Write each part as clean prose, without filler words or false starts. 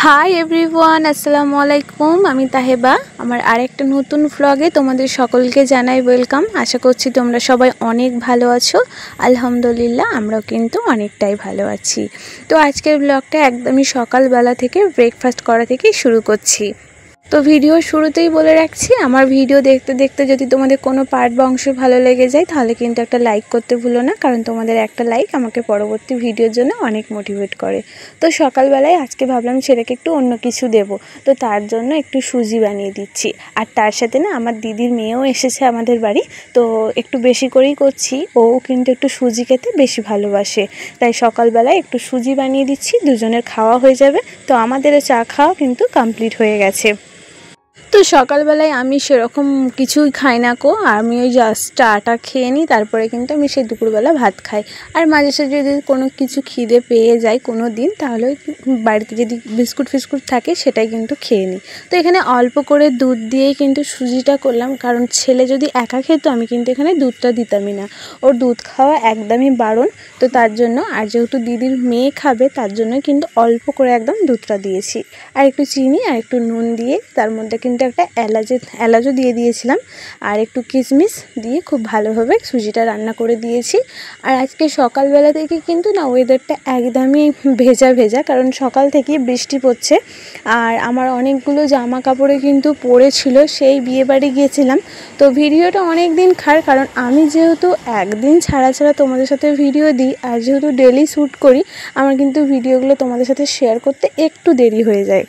Hi everyone, আসসালামু আলাইকুম। আমি তাহেবা। আমার আরেকটা নতুন ভ্লগে তোমাদের সকলকে জানাই ওয়েলকাম। আশা করছি তোমরা সবাই অনেক ভালো আছো। আলহামদুলিল্লাহ আমরাও কিন্তু অনেকটাই ভালো আছি। তো আজকের ব্লগটা একদমই সকালবেলা থেকে ব্রেকফাস্ট করা থেকেই শুরু করছি। তো ভিডিও শুরুতেই বলে রাখছি, আমার ভিডিও দেখতে দেখতে যদি তোমাদের কোনো পার্ট বা অংশ ভালো লেগে যায় তাহলে কিন্তু একটা লাইক করতে ভুলো না, কারণ তোমাদের একটা লাইক আমাকে পরবর্তী ভিডিওর জন্য অনেক মোটিভেট করে। তো সকালবেলায় আজকে ভাবলাম ছেলেকে একটু অন্য কিছু দেব, তো তার জন্য একটু সুজি বানিয়ে দিচ্ছি। আর তার সাথে না আমার দিদির মেয়েও এসেছে আমাদের বাড়ি, তো একটু বেশি করেই করছি। ও কিন্তু একটু সুজি খেতে বেশি ভালোবাসে, তাই সকালবেলায় একটু সুজি বানিয়ে দিচ্ছি, দুজনের খাওয়া হয়ে যাবে। তো আমাদেরও চা খাওয়া কিন্তু কমপ্লিট হয়ে গেছে। তো সকালবেলায় আমি সেরকম কিছুই খাই না কো, আমি ওই জাস্ট চাটা খেয়ে নিই, তারপরে কিন্তু আমি সেই দুপুরবেলা ভাত খাই। আর মাঝে সাঝে যদি কোনো কিছু খিদে পেয়ে যায় কোনো দিন, তাহলে বাড়িতে যদি বিস্কুট ফিস্কুট থাকে সেটাই কিন্তু খেয়ে নিই। তো এখানে অল্প করে দুধ দিয়েই কিন্তু সুজিটা করলাম, কারণ ছেলে যদি একা খেত আমি কিন্তু এখানে দুধটা দিতামই না, ওর দুধ খাওয়া একদমই বারণ। তো তার জন্য, আর যেহেতু দিদির মেয়ে খাবে তার জন্য কিন্তু অল্প করে একদম দুধটা দিয়েছি, আর একটু চিনি আর একটু নুন দিয়ে তার মধ্যে কিন্তু একটা এলাচও দিয়ে দিয়েছিলাম, আর একটু কিশমিশ দিয়ে খুব ভালোভাবে সুজিটা রান্না করে দিয়েছি। আর আজকে সকালবেলা থেকে কিন্তু না ওয়েদারটা একদমই ভেজা ভেজা, কারণ সকাল থেকেই বৃষ্টি পড়ছে। আর আমার অনেকগুলো জামা কাপড়ে কিন্তু পড়েছিল, সেই বিয়েবাড়ি গিয়েছিলাম। তো ভিডিওটা অনেক দিন কারণ আমি যেহেতু একদিন ছাড়া ছাড়া তোমাদের সাথে ভিডিও দিই, আর যেহেতু ডেলি শ্যুট করি, আমার কিন্তু ভিডিওগুলো তোমাদের সাথে শেয়ার করতে একটু দেরি হয়ে যায়।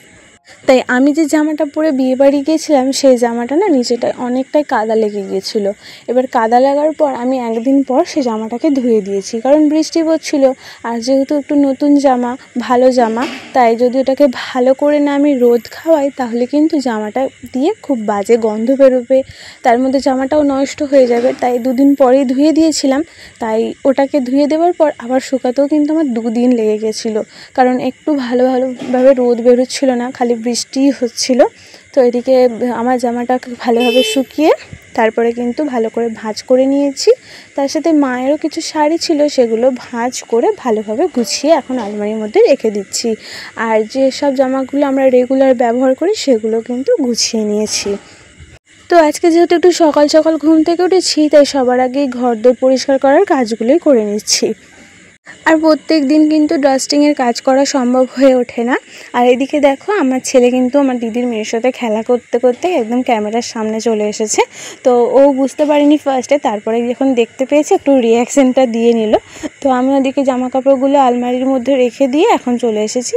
তাই আমি যে জামাটা পরে বিয়েবাড়ি গিয়েছিলাম সেই জামাটা না নিচেটায় অনেকটাই কাদা লেগে গিয়েছিল। এবার কাদা লাগার পর আমি একদিন পর সেই জামাটাকে ধুয়ে দিয়েছি, কারণ বৃষ্টি পড়ছিল। আর যেহেতু একটু নতুন জামা, ভালো জামা, তাই যদি ওটাকে ভালো করে না আমি রোদ খাওয়াই তাহলে কিন্তু জামাটা দিয়ে খুব বাজে গন্ধ বেরোবে, তার মধ্যে জামাটাও নষ্ট হয়ে যাবে। তাই দুদিন পরেই ধুয়ে দিয়েছিলাম। তাই ওটাকে ধুয়ে দেওয়ার পর আবার শুকাতেও কিন্তু আমার 2 দিন লেগে গেছিলো, কারণ একটু ভালোভাবে রোদ বেরোচ্ছিল না, খালি বৃষ্টিই হচ্ছিল। তো এদিকে আমার জামাটা ভালোভাবে শুকিয়ে তারপরে কিন্তু ভালো করে ভাঁজ করে নিয়েছি। তার সাথে মায়েরও কিছু শাড়ি ছিল, সেগুলো ভাঁজ করে ভালোভাবে গুছিয়ে এখন আলমারির মধ্যে রেখে দিচ্ছি। আর যেসব জামাগুলো আমরা রেগুলার ব্যবহার করি সেগুলো কিন্তু গুছিয়ে নিয়েছি। তো আজকে যেহেতু একটু সকাল সকাল ঘুম থেকে উঠেছি, তাই সবার আগেই ঘরদোর পরিষ্কার করার কাজগুলোই করে নিচ্ছি। আর প্রত্যেক দিন কিন্তু ডাস্টিংয়ের কাজ করা সম্ভব হয়ে ওঠে না। আর এদিকে দেখো আমার ছেলে কিন্তু আমার দিদির মেয়ের সাথে খেলা করতে করতে একদম ক্যামেরার সামনে চলে এসেছে। তো ও বুঝতে পারিনি ফার্স্টে, তারপরে যখন দেখতে পেয়েছে একটু রিয়াকশানটা দিয়ে নিল। তো আমি ওদিকে জামা কাপড়গুলো আলমারির মধ্যে রেখে দিয়ে এখন চলে এসেছি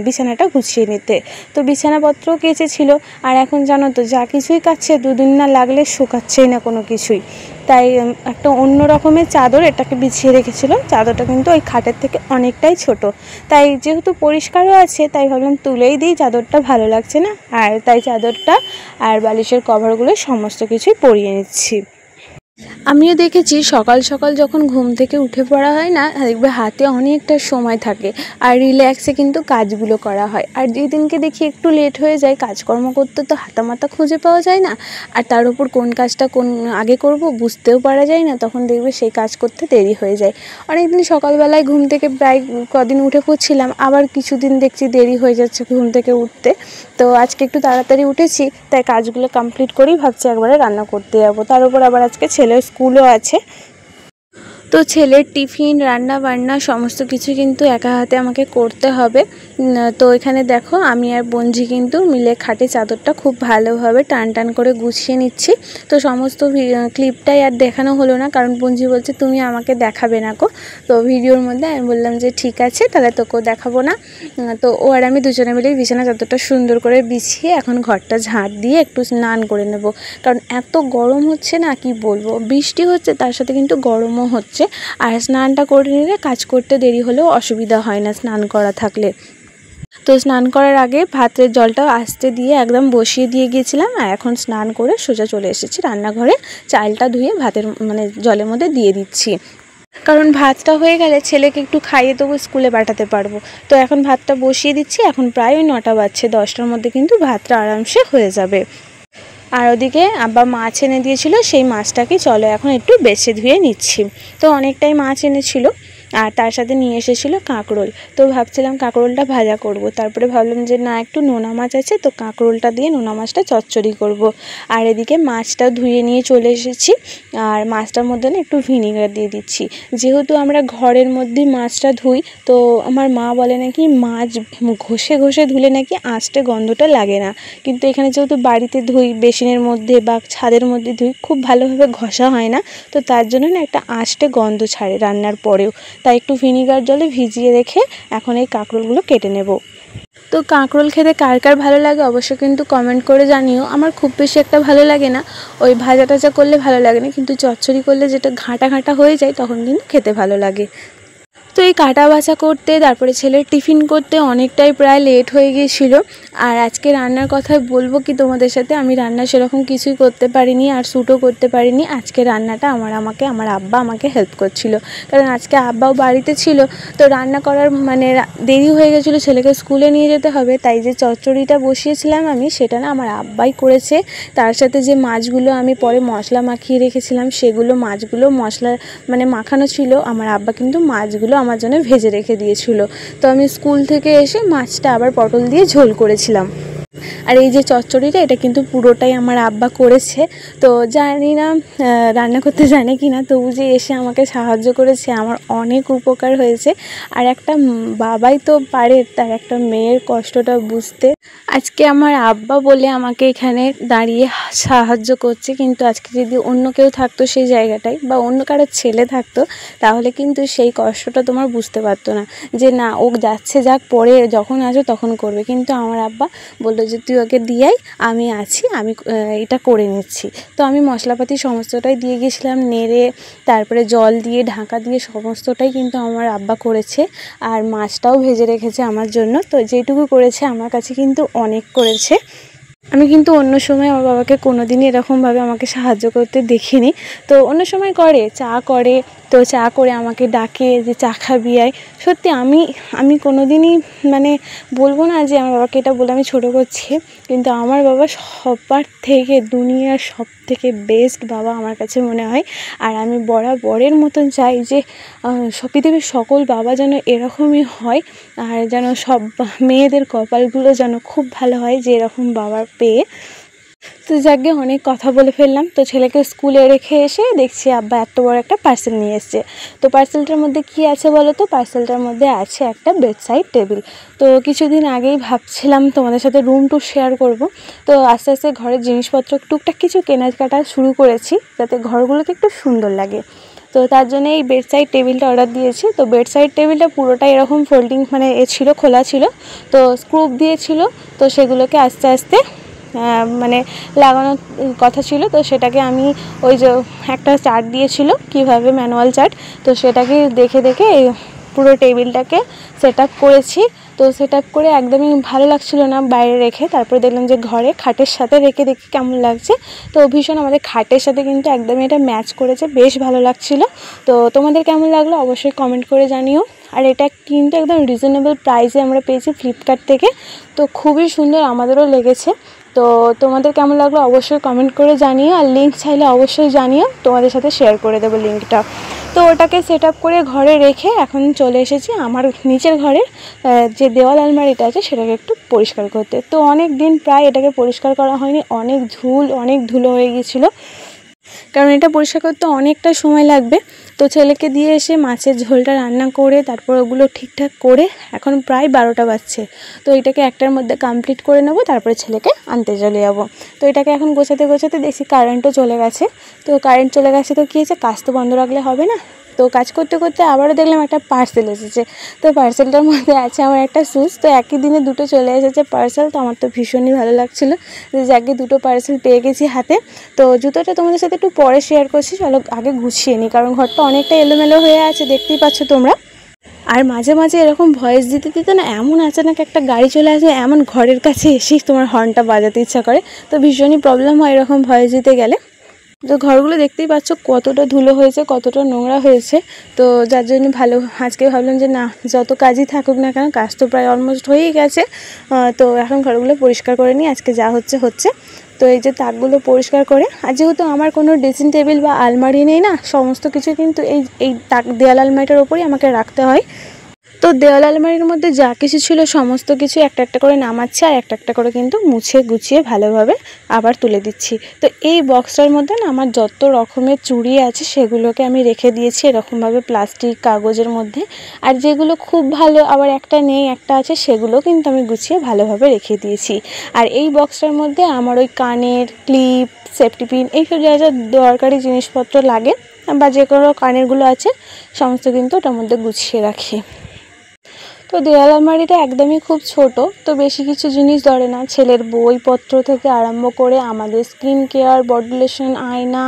বিছানাটা গুছিয়ে নিতে। তো বিছানাপত্রও কেচেছিল, আর এখন জানো তো যা কিছুই কাচ্ছে 2 দিন না লাগলে শুকাচ্ছেই না কোনো কিছুই। তাই একটা অন্য রকমের চাদর এটাকে বিছিয়ে রেখেছিল, চাদরটা কিন্তু ওই খাটের থেকে অনেকটাই ছোট। তাই যেহেতু পরিষ্কারও আছে তাই ভাবলাম তুলেই দিই, চাদরটা ভালো লাগছে না। আর তাই চাদরটা আর বালিশের কভারগুলো সমস্ত কিছুই পরিয়ে নিচ্ছি। আমিও দেখেছি সকাল সকাল যখন ঘুম থেকে উঠে পড়া হয় না, দেখবে হাতে অনেকটা সময় থাকে আর রিল্যাক্সে কিন্তু কাজগুলো করা হয়। আর যেদিনকে দেখি একটু লেট হয়ে যায় কাজকর্ম করতে, তো হাতা মাথা খুঁজে পাওয়া যায় না, আর তার উপর কোন কাজটা কোন আগে করব বুঝতেও পারা যায় না, তখন দেখবে সেই কাজ করতে দেরি হয়ে যায়। অনেকদিন সকালবেলায় ঘুম থেকে প্রায় কদিন উঠে পড়ছিলাম, আবার কিছুদিন দেখছি দেরি হয়ে যাচ্ছে ঘুম থেকে উঠতে। তো আজকে একটু তাড়াতাড়ি উঠেছি, তাই কাজগুলো কমপ্লিট করেই ভাবছি একবারে রান্না করতে যাবো। তার উপর আবার আজকে ছেলের স্কুলও আছে। তো ছেলের টিফিন, রান্না বান্না সমস্ত কিছু কিন্তু একা হাতে আমাকে করতে হবে। তো এখানে দেখো আমি আর বঞ্জি কিন্তু মিলে খাটে চাদরটা খুব ভালোভাবে টান টান করে গুছিয়ে নিচ্ছি। তো সমস্ত ক্লিপটাই আর দেখানো হলো না, কারণ বঞ্জি বলছে তুমি আমাকে দেখাবে না গো। তো ভিডিওর মধ্যে আমি বললাম যে ঠিক আছে তাহলে তোকেও দেখাবো না। তো ও আর আমি দুজনে মিলে বিছানা চাদরটা সুন্দর করে বিছিয়ে এখন ঘরটা ঝাঁট দিয়ে একটু স্নান করে নেব, কারণ এত গরম হচ্ছে না কি বলবো, বৃষ্টি হচ্ছে তার সাথে কিন্তু গরমও হচ্ছে। আর স্নানটা করে নিলে কাজ করতে দেরি হলেও অসুবিধা হয় না স্নান করা থাকলে। তো স্নান করার আগে ভাতের জলটা আস্তে দিয়ে একদম বসিয়ে দিয়ে গিয়েছিলাম, আর এখন স্নান করে সোজা চলে এসেছি রান্নাঘরে। চালটা ধুয়ে ভাতের জলের মধ্যে দিয়ে দিচ্ছি, কারণ ভাতটা হয়ে গেলে ছেলেকে একটু খাইয়ে তবু স্কুলে পাঠাতে পারবো। তো এখন ভাতটা বসিয়ে দিচ্ছি, এখন প্রায় 9টা বাজছে, 10টার মধ্যে কিন্তু ভাতটা আরামসে হয়ে যাবে। আর ওদিকে আব্বা মাছ এনে দিয়েছিল, সেই মাছটাকে চলো এখন একটু বেছে ধুয়ে নিচ্ছি। তো অনেকটাই মাছ এনেছিল, আর তার সাথে নিয়ে এসেছিলো কাঁকরোল। তো ভাবছিলাম কাঁকরোলটা ভাজা করব, তারপরে ভাবলাম যে না, একটু নোনা মাছ আছে, তো কাঁকরোলটা দিয়ে নোনা মাছটা চচ্চড়ি করব। আর এদিকে মাছটা ধুয়ে নিয়ে চলে এসেছি, আর মাছটার মধ্যে না একটু ভিনিগার দিয়ে দিচ্ছি। যেহেতু আমরা ঘরের মধ্যেই মাছটা ধুই, তো আমার মা বলে নাকি মাছ ঘষে ঘষে ধুলে নাকি আঁচটে গন্ধটা লাগে না, কিন্তু এখানে যেহেতু বাড়িতে ধুই, বেসিনের মধ্যে বা ছাদের মধ্যে ধুই, খুব ভালোভাবে ঘষা হয় না, তো তার জন্য না একটা আঁচটে গন্ধ ছাড়ে রান্নার পরেও। তাই একটু ভিনিগার জলে ভিজিয়ে রেখে এখন এই কাঁকরোলগুলো কেটে নেব। তো কাঁকরোল খেতে কার কার ভালো লাগে অবশ্যই কিন্তু কমেন্ট করে জানিও। আমার খুব বেশি একটা ভালো লাগে না, ওই ভাজা টাজা করলে ভালো লাগে না, কিন্তু চচ্চড়ি করলে যেটা ঘাঁটা ঘাঁটা হয়ে যায় তখন কিন্তু খেতে ভালো লাগে। তো এই কাটা বাছা করতে, তারপরে ছেলের টিফিন করতে অনেকটাই প্রায় লেট হয়ে গিয়েছিলো। আর আজকে রান্নার কথাই বলবো কি তোমাদের সাথে, আমি রান্না সেরকম কিছুই করতে পারিনি আর শ্যুটও করতে পারিনি। আজকে রান্নাটা আমার আব্বা আমাকে হেল্প করছিল, কারণ আজকে আব্বাও বাড়িতে ছিল। তো রান্না করার মানে দেরি হয়ে গেছিলো, ছেলেকে স্কুলে নিয়ে যেতে হবে, তাই যে চচ্চড়িটা বসিয়েছিলাম আমি, সেটা না আমার আব্বাই করেছে। তার সাথে যে মাছগুলো আমি পরে মশলা মাখিয়ে রেখেছিলাম, সেগুলো মাছগুলো মশলা মানে মাখানো ছিল, আমার আব্বা কিন্তু মাছগুলো আমার জন্য ভেজে রেখে দিয়েছিল। তো আমি স্কুল থেকে এসে মাছটা আবার পটল দিয়ে ঝোল করেছিলাম। আর এই যে চচ্চড়িটা, এটা কিন্তু পুরোটাই আমার আব্বা করেছে। তো জানি না রান্না করতে জানে কি না, তবু যে এসে আমাকে সাহায্য করেছে, আমার অনেক উপকার হয়েছে। আর একটা বাবাই তো পারে তার একটা মেয়ের কষ্টটা বুঝতে। আজকে আমার আব্বা বলে আমাকে এখানে দাঁড়িয়ে সাহায্য করছে, কিন্তু আজকে যদি অন্য কেউ থাকতো সেই জায়গাটায়, বা অন্য কারোর ছেলে থাকতো, তাহলে কিন্তু সেই কষ্টটা তোমার বুঝতে পারতো না, যে না ও যাচ্ছে, যাক পরে যখন আসো তখন করবে। কিন্তু আমার আব্বা বললো যে তুই ওকে দিয়াই, আমি আছি, আমি এটা করে নিচ্ছি। তো আমি মশলাপাতি সমস্তটাই দিয়ে গেছিলাম, নেড়ে তারপরে জল দিয়ে ঢাকা দিয়ে সমস্তটাই কিন্তু আমার আব্বা করেছে। আর মাছটাও ভেজে রেখেছে আমার জন্য। তো যেটুকু করেছে আমার কাছে কিন্তু অনেক করেছে। আমি কিন্তু অন্য সময় আমার বাবাকে কোনো দিনই এরকমভাবে আমাকে সাহায্য করতে দেখিনি। তো অন্য সময় করে, চা করে, তো চা করে আমাকে ডাকে যে চা খাবি আয়। সত্যি আমি কোনো দিনই মানে বলবো না যে আমার বাবাকে এটা বলে আমি ছোটো করছি, কিন্তু আমার বাবা সবার থেকে, দুনিয়ার সব থেকে বেস্ট বাবা আমার কাছে মনে হয়। আর আমি বরাবরের মতন চাই যে পৃথিবীর সকল বাবা যেন এরকমই হয়, আর যেন সব মেয়েদের কপালগুলো যেন খুব ভালো হয় যে এরকম বাবার পেয়ে। তো যাকে অনেক কথা বলে ফেললাম। তো ছেলেকে স্কুলে রেখে এসে দেখছি আব্বা এত বড় একটা পার্সেল নিয়ে এসছে। তো পার্সেলটার মধ্যে কি আছে বলো তো? পার্সেলটার মধ্যে আছে একটা বেডসাইড টেবিল। তো কিছুদিন আগেই ভাবছিলাম তোমাদের সাথে রুম ট্যুর শেয়ার করব। তো আস্তে আস্তে ঘরের জিনিসপত্র টুকটাক কিছু কেনাকাটা শুরু করেছি, যাতে ঘরগুলোকে একটু সুন্দর লাগে। তো তার জন্য এই বেডসাইড টেবিলটা অর্ডার দিয়েছি। তো বেডসাইড টেবিলটা পুরোটাই এরকম ফোল্ডিং মানে ছিল, খোলা ছিল, তো স্ক্রুপ দিয়েছিল। তো সেগুলোকে আস্তে আস্তে মানে লাগানোর কথা ছিল। তো সেটাকে আমি ওই যে একটা চার্ট দিয়েছিল কিভাবে, ম্যানুয়াল চার্ট, তো সেটাকে দেখে দেখে পুরো টেবিলটাকে সেট আপ করেছি। তো সেট আপ করে একদমই ভালো লাগছিল না বাইরে রেখে, তারপরে দেখলাম যে ঘরে খাটের সাথে রেখে দেখি কেমন লাগছে। তো ভীষণ আমাদের খাটের সাথে কিন্তু একদমই এটা ম্যাচ করেছে, বেশ ভালো লাগছিল। তো তোমাদের কেমন লাগলো অবশ্যই কমেন্ট করে জানিও। আর এটা কিন্তু একদম রিজনেবল প্রাইসে আমরা পেয়েছি ফ্লিপকার্ট থেকে। তো খুবই সুন্দর, আমাদেরও লেগেছে। তো তোমাদের কেমন লাগলো অবশ্যই কমেন্ট করে জানিও, আর লিঙ্ক চাইলে অবশ্যই জানিও, তোমাদের সাথে শেয়ার করে দেবো লিঙ্কটা। তো ওটাকে সেট আপ করে ঘরে রেখে এখন চলে এসেছি আমার নিচের ঘরে, যে দেওয়াল আলমারিটা আছে সেটাকে একটু পরিষ্কার করতে। তো অনেক দিন প্রায় এটাকে পরিষ্কার করা হয়নি, অনেক ধুলো হয়ে গিয়েছিলো, কারণ এটা পরিষ্কার করতে অনেকটা সময় লাগবে। তো ছেলেকে দিয়ে এসে মাছের ঝোলটা রান্না করে তারপর ওগুলো ঠিকঠাক করে এখন প্রায় 12টা বাজছে। তো এটাকে একটার মধ্যে কমপ্লিট করে নেব, তারপরে ছেলেকে আনতে চলে যাব। তো এটাকে এখন গোছাতে গোছাতে দেখছি কারেন্টও চলে গেছে। তো কারেন্ট চলে গেছে, তো কী হয়েছে, কাজ তো বন্ধ রাখলে হবে না। তো কাজ করতে করতে আবারও দেখলাম একটা পার্সেল এসেছে। তো পার্সেলটার মধ্যে আছে আমার একটা শ্যুজ। তো একই দিনে দুটো চলে এসেছে পার্সেল। তো আমার তো ভীষণই ভালো লাগছিলো যে যাকে দুটো পার্সেল পেয়ে গেছি হাতে। তো জুতোটা তোমাদের সাথে একটু পরে শেয়ার করছি, চলো আগে গুছিয়ে নিই, কারণ ঘরটা অনেকটা এলোমেলো হয়ে আছে, দেখতেই পাচ্ছ তোমরা। আর মাঝে মাঝে এরকম ভয়েস দিতে দিতে না এমন আচানক একটা গাড়ি চলে আসে, এমন ঘরের কাছে এসেই তোমার হর্নটা বাজাতে ইচ্ছা করে। তো ভীষণই প্রবলেম হয় এরকম ভয়েস দিতে গেলে। তো ঘরগুলো দেখতেই পাচ্ছ কতটা ধুলো হয়েছে, কতটা নোংরা হয়েছে। তো যার জন্য আজকে ভাবলাম যে না, যত কাজই থাকুক না কেন, কাজ তো প্রায় অলমোস্ট হয়েই গেছে। তো এখন ঘরগুলো পরিষ্কার করে নিই, আজকে যা হচ্ছে। তো এই যে তাকগুলো পরিষ্কার করে, আর যেহেতু আমার কোনো ড্রেসিং টেবিল বা আলমারি নেই না, সমস্ত কিছু কিন্তু এই তাক দেয়াল আলমারিটার ওপরই আমাকে রাখতে হয়। তো দেওয়াল আলমারির মধ্যে যা কিছু ছিল সমস্ত কিছু একটা একটা করে নামাচ্ছি, আর একটা একটা করে কিন্তু মুছে গুছিয়ে ভালোভাবে আবার তুলে দিচ্ছি। তো এই বক্সটার মধ্যে না আমার যত রকমের চুড়ি আছে সেগুলোকে আমি রেখে দিয়েছি এরকমভাবে প্লাস্টিক কাগজের মধ্যে। আর যেগুলো খুব ভালো আবার একটা নেই একটা আছে, সেগুলো কিন্তু আমি গুছিয়ে ভালোভাবে রেখে দিয়েছি। আর এই বক্সটার মধ্যে আমার ওই কানের ক্লিপ, সেফটি পিন, এইসব যা যা দরকারি জিনিসপত্র লাগে বা যে কোনো কানেরগুলো আছে সমস্ত কিন্তু ওটার মধ্যে গুছিয়ে রাখি। তো দেওয়াল আলমারিটা একদমই খুব ছোট, তো বেশি কিছু জিনিস ধরে না। ছেলের বইপত্র থেকে আরম্ভ করে আমাদের স্কিন কেয়ার, বডি লোশন, আয়না,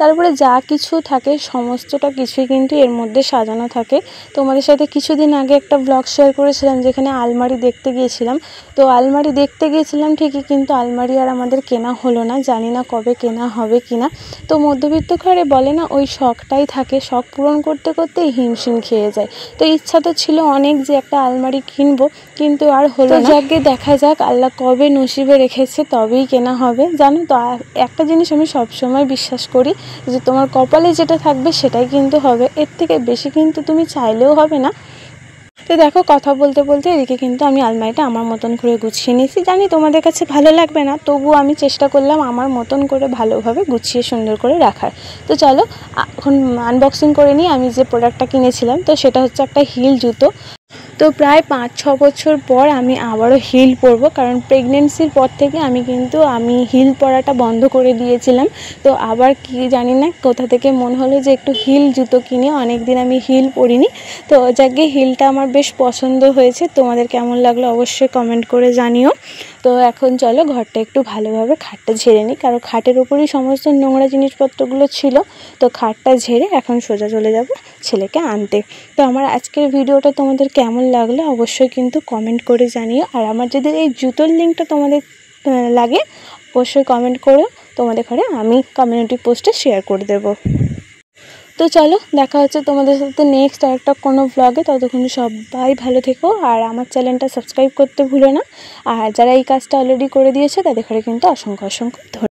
তারপরে যা কিছু থাকে সমস্তটা কিছুই কিন্তু এর মধ্যে সাজানো থাকে। তোমাদের সাথে কিছুদিন আগে একটা ব্লগ শেয়ার করেছিলাম যেখানে আলমারি দেখতে গিয়েছিলাম। তো আলমারি দেখতে গিয়েছিলাম ঠিকই, কিন্তু আলমারি আর আমাদের কেনা হলো না, জানি না কবে কেনা হবে কিনা। তো মধ্যবিত্ত ঘরে বলে না, ওই শখটাই থাকে, শখ পূরণ করতে করতেই হিমশিম খেয়ে যায়। তো ইচ্ছা তো ছিল অনেক যে একটা আলমারি কিনবো, কিন্তু আর হলো না। যাকে দেখা যাক, আল্লাহ কবে নসিবে রেখেছে তবেই কেনা হবে। জানো তো, একটা জিনিস আমি সবসময় বিশ্বাস করি যে তোমার কপালে যেটা থাকবে সেটাই কিন্তু হবে, এর থেকে বেশি কিন্তু তুমি চাইলেও হবে না। তো দেখো, কথা বলতে বলতে এদিকে কিন্তু আমি আলমারিটা আমার মতন করে গুছিয়ে নিয়েছি। জানি তোমাদের কাছে ভালো লাগবে না, তবুও আমি চেষ্টা করলাম আমার মতন করে ভালোভাবে গুছিয়ে সুন্দর করে রাখার। তো চলো এখন আনবক্সিং করে নিই আমি যে প্রোডাক্টটা কিনেছিলাম। তো সেটা হচ্ছে একটা হিল জুতো। তো প্রায় 5-6 বছর পর আমি আবারও হিল পরবো, কারণ প্রেগনেন্সির পর থেকে আমি হিল পরাটা বন্ধ করে দিয়েছিলাম। তো আবার কি জানি না কোথা থেকে মনে হলো যে একটু হিল জুতো কিনে, অনেক দিন আমি হিল পরিনি। তো যাকে হিলটা আমার বেশ পছন্দ হয়েছে, তোমাদের কেমন লাগলো অবশ্যই কমেন্ট করে জানিও। তো এখন চলো ঘরটা একটু ভালোভাবে খাটটা ঝেড়ে নিই, কারণ খাটের ওপরই সমস্ত নোংরা জিনিসপত্রগুলো ছিল। তো খাটটা ঝেড়ে এখন সোজা চলে যাব ছেলেকে আনতে। তো আমার আজকের ভিডিওটা তোমাদের কেমন লাগলো অবশ্যই কিন্তু কমেন্ট করে জানিও। আর আমার যদি এই জুতোর লিঙ্কটা তোমাদের লাগে অবশ্যই কমেন্ট করো, তোমাদের ঘরে আমি কমিউনিটি পোস্টে শেয়ার করে দেবো। তো চলো দেখা হচ্ছে তোমাদের সাথে নেক্সট আরেকটা কোনো ব্লগে। ততক্ষণ সবাই ভালো থেকো, আর আমার চ্যানেলটা সাবস্ক্রাইব করতে ভুলো না। আর যারা এই কাজটা অলরেডি করে দিয়েছে তাদের ঘরে কিন্তু অসংখ্য ধন্যবাদ।